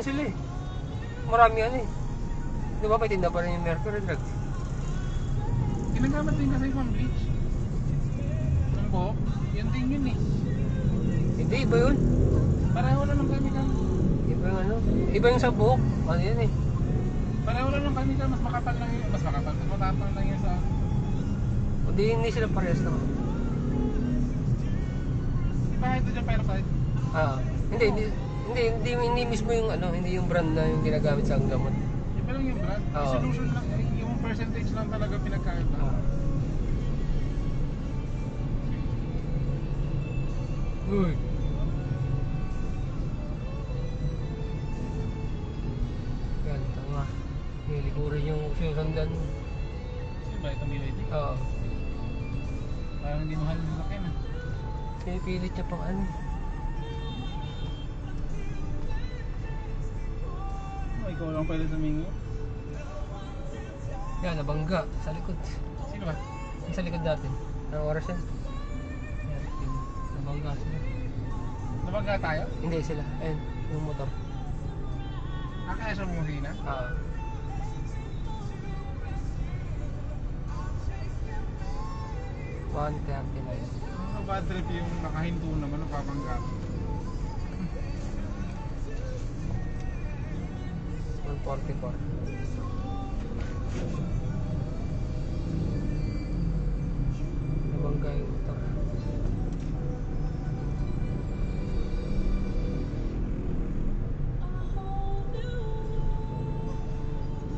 Sila eh. Marami yan eh. Di ba may tinda pa rin yung Mercury Drug? Ginagamit din kasi pang bleach. Ang buhok, yan din yun eh. Hindi, iba yun. Pareho lang ng chemical. Iba yung ano. Iba yung sa buhok. Ano yan eh. Pareho lang ng chemical, mas makapal lang yun. Mas makapal, mas matapang lang yun sa... Hindi sila parehas naman. Di ba ito dyan peroxide? Ah, hindi mismo yung ano, hindi yung brand na yung ginagamit sa gamot. Iba lang yung brand. Yung Oo. solution lang, yung percentage lang talaga pinagkaiba. Uy. Yan, tama. Niliguran yung susundan. Sino ba itong BYD? Oo. Parang hindi mahal ng laki na. Pinipilit niya pang ano. Oh, ikaw lang pwede tumingo. Yan, nabangga sa likod. Sino ba? Yung sa likod natin. Anong oras yan? Yan, nabangga sila. Nabangga tayo? Hindi sila. Ayun, yung motor. Kaya siya bumihina? Ah. $139. Ano bad trip yung nakahinto naman ng papangga? 144.